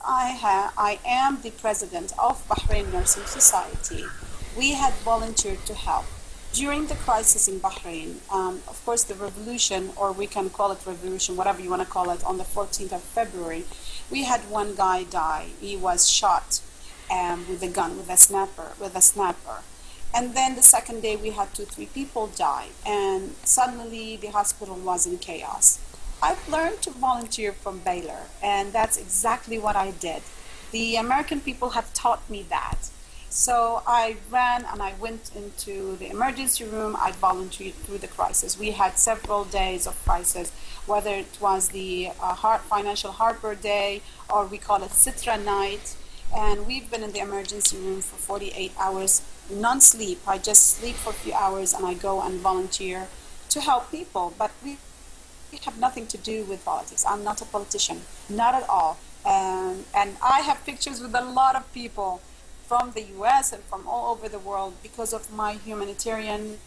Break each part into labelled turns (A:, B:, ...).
A: I am the president of Bahrain Nursing Society. We had volunteered to help. During the crisis in Bahrain, of course the revolution, or we can call it revolution, whatever you want to call it, on the 14th of February, we had one guy die. He was shot with a gun, with a sniper. And then the second day we had 3 people die, and suddenly the hospital was in chaos. I've learned to volunteer from Baylor, and that's exactly what I did. The American people have taught me that. So I ran and I went into the emergency room. I volunteered through the crisis. We had several days of crisis, whether it was the financial harbor day, or we call it Citra night. And we've been in the emergency room for 48 hours, non-sleep. I just sleep for a few hours and I go and volunteer to help people. But we have nothing to do with politics. I'm not a politician, not at all. And I have pictures with a lot of people from the US and from all over the world because of my humanitarian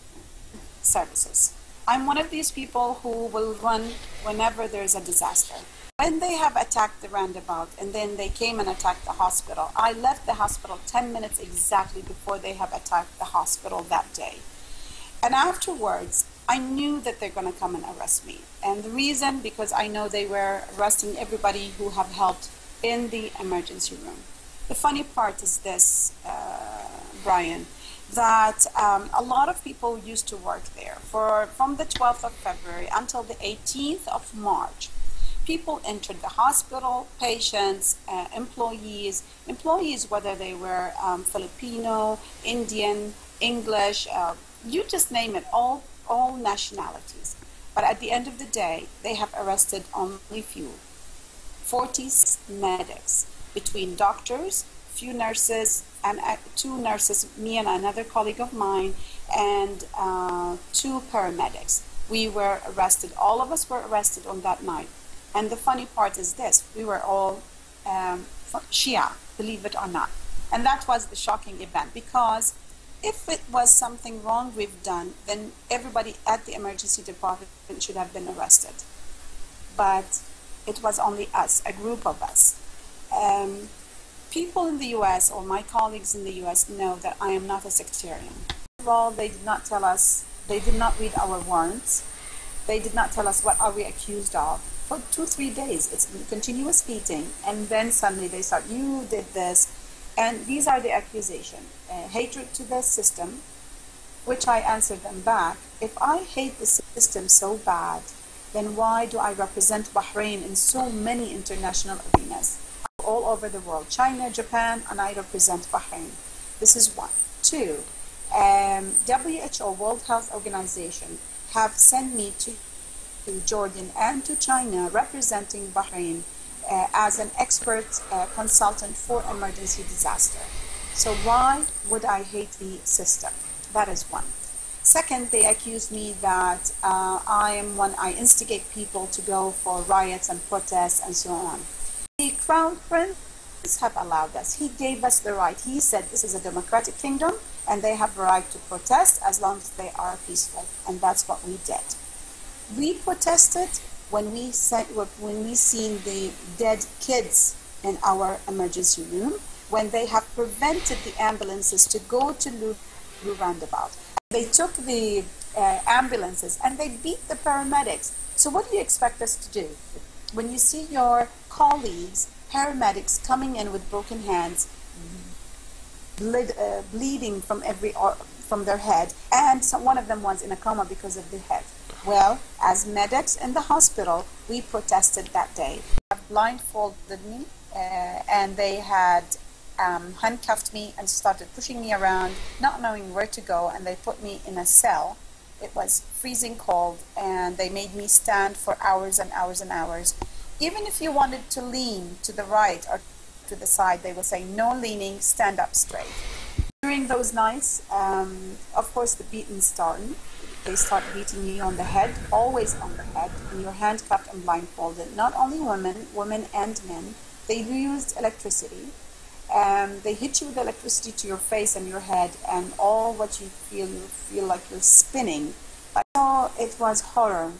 A: services. I'm one of these people who will run whenever there's a disaster. When they have attacked the roundabout and then they came and attacked the hospital, I left the hospital 10 minutes exactly before they have attacked the hospital that day. And afterwards, I knew that they're going to come and arrest me. And the reason, because I know they were arresting everybody who have helped in the emergency room. The funny part is this, Brian, that a lot of people used to work there. From the 12th of February until the 18th of March, people entered the hospital, patients, employees, whether they were Filipino, Indian, English, you just name it, all nationalities. But at the end of the day, they have arrested only few, 40 medics, between doctors, few nurses, and 2 nurses, me and another colleague of mine, and 2 paramedics. We were arrested, all of us were arrested on that night. And the funny part is this, we were all Shia, believe it or not. And that was the shocking event, because if it was something wrong we've done, then everybody at the emergency department should have been arrested. But it was only us, a group of us. People in the US, or my colleagues in the US, know that I am not a sectarian. First of all, they did not tell us, they did not read our warrants. They did not tell us what are we accused of. For 2-3 days, it's continuous beating, and then suddenly they start, you did this, and these are the accusations. Hatred to the system, which I answered them back. If I hate the system so bad, then why do I represent Bahrain in so many international arenas? All over the world, China, Japan, and I represent Bahrain. This is 1. 2, WHO, World Health Organization, have sent me to Jordan and to China representing Bahrain as an expert consultant for emergency disaster. So why would I hate the system? That is 1. Second, they accuse me that I instigate people to go for riots and protests and so on. The Crown Prince have allowed us. He gave us the right. He said this is a democratic kingdom and they have the right to protest as long as they are peaceful. And that's what we did. We protested when we seen the dead kids in our emergency room, when they have prevented the ambulances to go to Lulu roundabout. They took the ambulances and they beat the paramedics. So what do you expect us to do? When you see your colleagues, paramedics, coming in with broken hands, bleeding from their head, and one of them was in a coma because of the head. Well, as medics in the hospital, we protested that day. They blindfolded me, and they had handcuffed me and started pushing me around, not knowing where to go, and they put me in a cell. It was freezing cold, and they made me stand for hours and hours and hours. Even if you wanted to lean to the right or to the side, they would say, no leaning, stand up straight. During those nights, of course, the beating started. They start beating you on the head, always on the head, and you're handcuffed and blindfolded. Not only women and men. They used electricity. They hit you with electricity to your face and your head, and all what you feel like you're spinning. So it was horror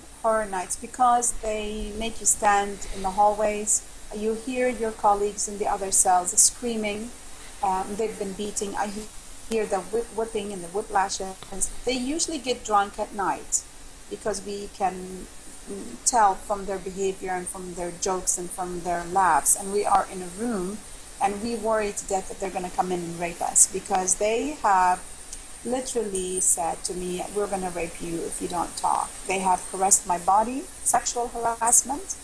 A: nights, because they make you stand in the hallways You hear your colleagues in the other cells screaming. They've been beating. I hear the whipping and the whiplashes. They usually get drunk at night because we can tell from their behavior and from their jokes and from their laughs. And we are in a room and we worry to death that they're going to come in and rape us, because they have literally said to me, we're going to rape you if you don't talk. They have caressed my body, sexual harassment,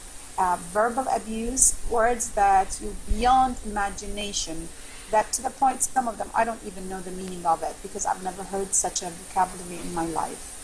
A: verbal abuse, words that you beyond imagination, that to the point some of them I don't even know the meaning of it because I've never heard such a vocabulary in my life.